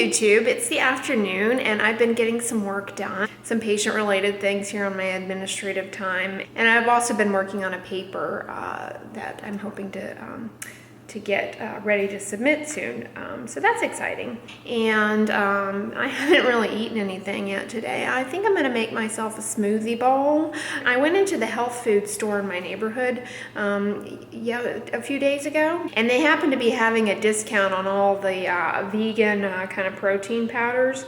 YouTube. It's the afternoon and I've been getting some work done, some patient related things here on my administrative time. And I've also been working on a paper that I'm hoping to get ready to submit soon. So that's exciting. And I haven't really eaten anything yet today. I think I'm gonna make myself a smoothie bowl. I went into the health food store in my neighborhood a few days ago, and they happen to be having a discount on all the vegan kind of protein powders.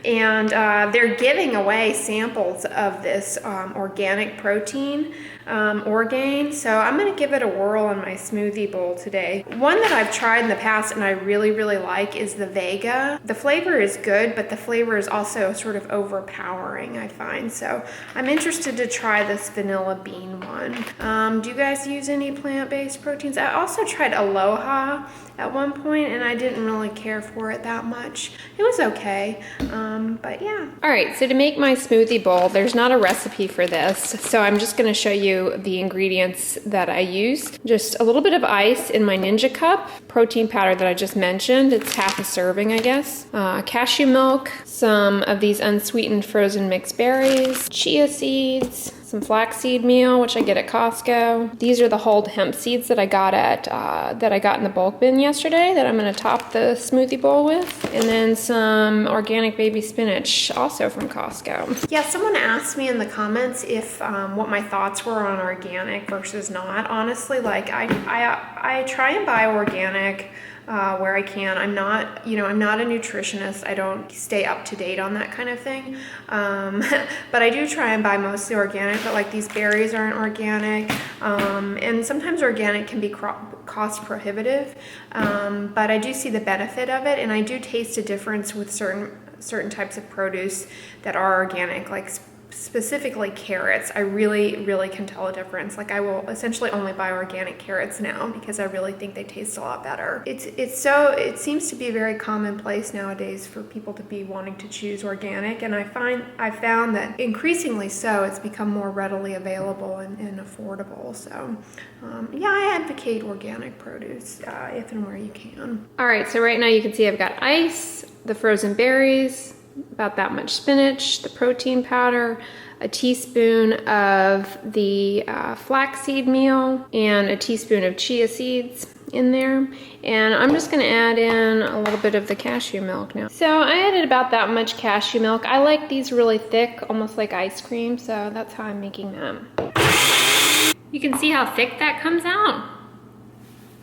And they're giving away samples of this organic protein, Orgain. So I'm gonna give it a whirl in my smoothie bowl today. One that I've tried in the past and I really, really like is the Vega. The flavor is good, but the flavor is also sort of overpowering, I find. So I'm interested to try this vanilla bean one. Do you guys use any plant-based proteins? I also tried Aloha at one point and I didn't really care for it that much. It was okay, but yeah. All right, so to make my smoothie bowl, there's not a recipe for this, so I'm just gonna show you the ingredients that I use. Just a little bit of ice in my Ninja cup, protein powder that I just mentioned. It's half a serving, I guess. Cashew milk, some of these unsweetened frozen mixed berries, chia seeds, some flaxseed meal, which I get at Costco. These are the hulled hemp seeds that I got in the bulk bin yesterday that I'm gonna top the smoothie bowl with. And then some organic baby spinach, also from Costco. Yeah, someone asked me in the comments if what my thoughts were on organic versus not. Honestly, like I try and buy organic where I can. I'm not a nutritionist. I don't stay up to date on that kind of thing. But I do try and buy mostly organic, but like these berries aren't organic. And sometimes organic can be cost prohibitive. But I do see the benefit of it, and I do taste a difference with certain types of produce that are organic, like specifically carrots. I really, really can tell a difference. Like I will essentially only buy organic carrots now because I really think they taste a lot better. It seems to be a very commonplace nowadays for people to be wanting to choose organic, and I found that increasingly so it's become more readily available and affordable. So yeah, I advocate organic produce if and where you can. All right, so right now you can see I've got ice, the frozen berries, about that much spinach, the protein powder, a teaspoon of the flaxseed meal, and a teaspoon of chia seeds in there. And I'm just gonna add in a little bit of the cashew milk now. So I added about that much cashew milk. I like these really thick, almost like ice cream, so that's how I'm making them. You can see how thick that comes out.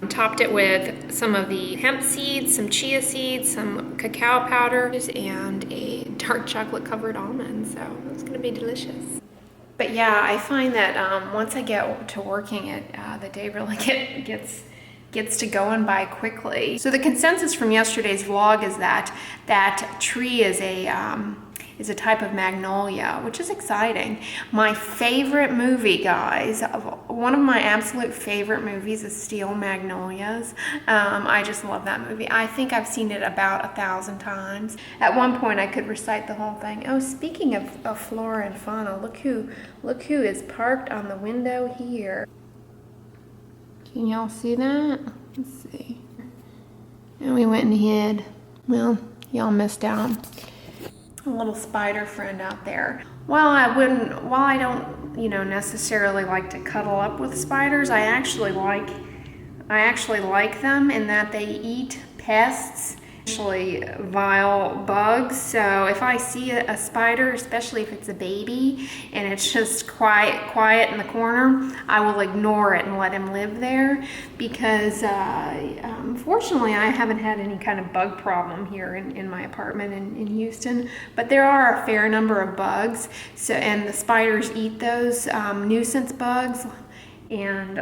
Topped it with some of the hemp seeds, some chia seeds, some cacao powders, and a dark chocolate covered almond. So it's gonna be delicious. But yeah, I find that once I get to working it, the day really gets to going by quickly. So the consensus from yesterday's vlog is that that tree is a type of magnolia, which is exciting. My favorite movie, guys, one of my absolute favorite movies is Steel Magnolias. I just love that movie. I think I've seen it about 1,000 times. At one point I could recite the whole thing. Oh, speaking of flora and fauna, look who is parked on the window here. Can y'all see that? Let's see. And we went and hid. Well, y'all missed out. A little spider friend out there. While I don't, necessarily like to cuddle up with spiders, I actually like them in that they eat pests, especially vile bugs. So if I see a spider, especially if it's a baby and it's just quiet in the corner, I will ignore it and let him live there, because fortunately I haven't had any kind of bug problem here in my apartment in Houston, but there are a fair number of bugs. So, and the spiders eat those nuisance bugs, and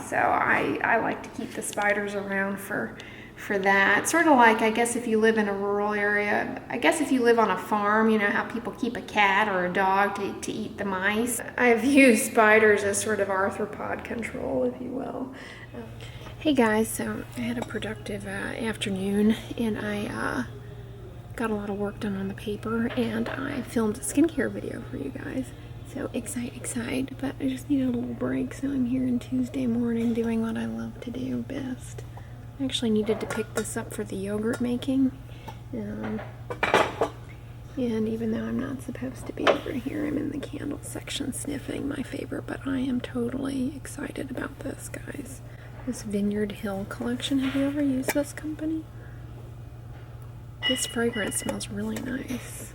so I like to keep the spiders around for that. Sort of like, I guess if you live in a rural area, I guess if you live on a farm, you know how people keep a cat or a dog to eat the mice. I've used spiders as sort of arthropod control, if you will. Hey guys, so I had a productive afternoon, and I got a lot of work done on the paper, and I filmed a skincare video for you guys. So excite, but I just needed a little break, so I'm here on Tuesday morning doing what I love to do best. I actually needed to pick this up for the yogurt making, And even though I'm not supposed to be over here, I'm in the candle section sniffing my favorite, but I am totally excited about this, guys. This Vineyard Hill collection. Have you ever used this company? This fragrance smells really nice.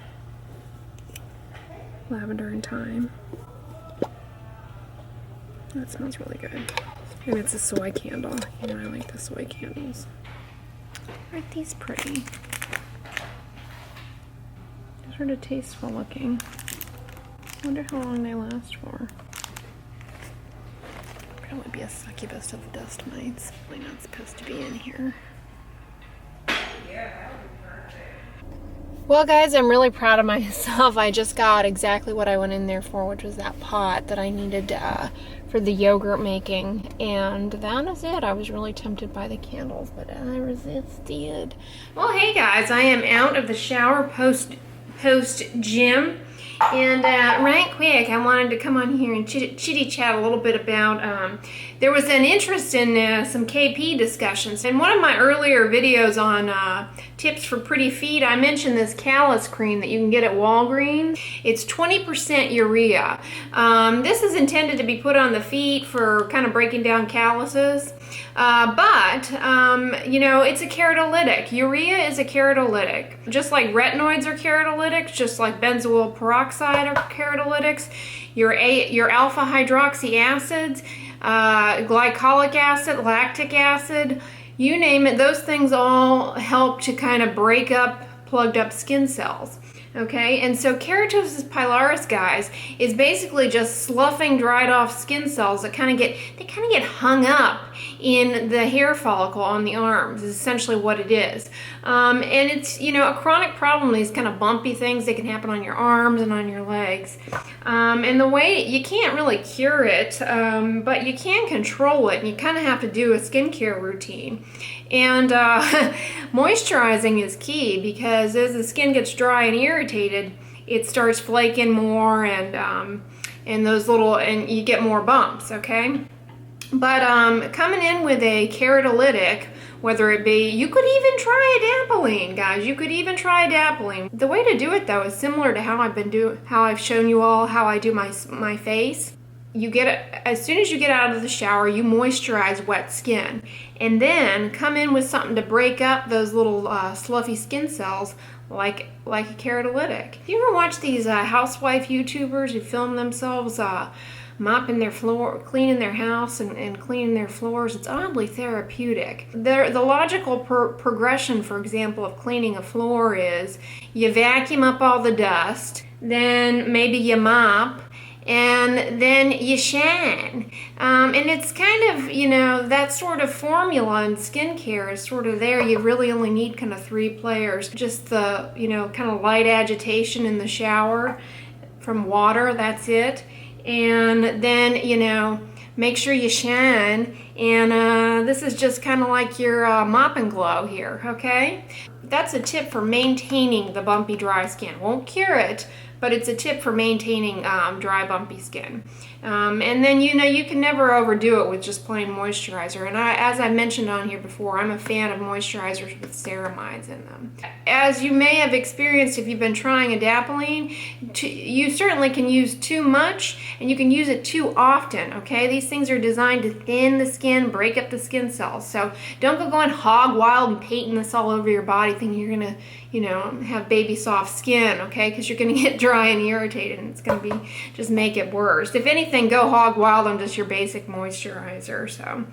Lavender and thyme. That smells really good. And it's a soy candle. You know, I like the soy candles. Aren't these pretty? Sort of tasteful looking. I wonder how long they last for. Probably be a succubus of dust mites. Probably not supposed to be in here. Well, guys, I'm really proud of myself. I just got exactly what I went in there for, which was that pot that I needed for the yogurt making, and that is it. I was really tempted by the candles, but I resisted. Well, hey guys, I am out of the shower post gym, and right quick, I wanted to come on here and chitty chat a little bit about there was an interest in some KP discussions. In one of my earlier videos on tips for pretty feet, I mentioned this callus cream that you can get at Walgreens. It's 20% urea. This is intended to be put on the feet for kind of breaking down calluses. But you know, it's a keratolytic. Urea is a keratolytic. Just like retinoids are keratolytics, just like benzoyl peroxide are keratolytics, your alpha hydroxy acids, glycolic acid, lactic acid, you name it, those things all help to kind of break up plugged up skin cells. Okay, and so keratosis pilaris, guys, is basically just sloughing dried off skin cells that kind of get hung up in the hair follicle on the arms, is essentially what it is. And it's, you know, a chronic problem, these kind of bumpy things that can happen on your arms and on your legs. And the way, you can't really cure it, but you can control it, and you kind of have to do a skincare routine. And moisturizing is key, because as the skin gets dry and irritated, it starts flaking more, and you get more bumps, okay? But coming in with a keratolytic, whether it be, you could even try adapalene, guys. You could even try adapalene. The way to do it though is similar to how I've shown you all how I do my face. You get, as soon as you get out of the shower, you moisturize wet skin, and then come in with something to break up those little sloughy skin cells, like a keratolytic. You ever watch these housewife YouTubers who film themselves mopping their floor, cleaning their house, and cleaning their floors? It's oddly therapeutic. The logical progression, for example, of cleaning a floor is you vacuum up all the dust, then maybe you mop, and then you shine. And it's kind of, you know, that sort of formula in skincare is sort of there. You really only need kind of 3 players. Just the, you know, kind of light agitation in the shower from water, that's it. And then, you know, make sure you shine. And this is just kind of like your mop and glow here, okay? That's a tip for maintaining the bumpy, dry skin. Won't cure it, but it's a tip for maintaining dry, bumpy skin. And then, you know, you can never overdo it with just plain moisturizer. And as I mentioned on here before, I'm a fan of moisturizers with ceramides in them. As you may have experienced if you've been trying adapalene, you certainly can use too much, and you can use it too often, okay? These things are designed to thin the skin, break up the skin cells. So don't go going hog wild and painting this all over your body thinking you're gonna, you know, have baby soft skin, okay? Because you're gonna get dry and irritated, and it's gonna be, just make it worse. If anything, go hog wild on just your basic moisturizer. So,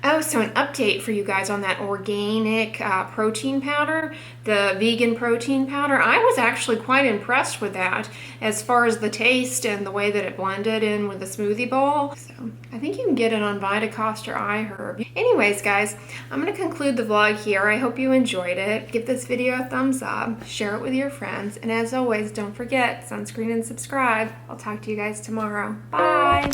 oh, so an update for you guys on that organic protein powder, the vegan protein powder. I was actually quite impressed with that as far as the taste and the way that it blended in with the smoothie bowl. So I think you can get it on Vitacost or iHerb. Anyways, guys, I'm going to conclude the vlog here. I hope you enjoyed it. Give this video a thumbs up, share it with your friends, and as always, don't forget, sunscreen and subscribe. I'll talk to you guys tomorrow. Bye!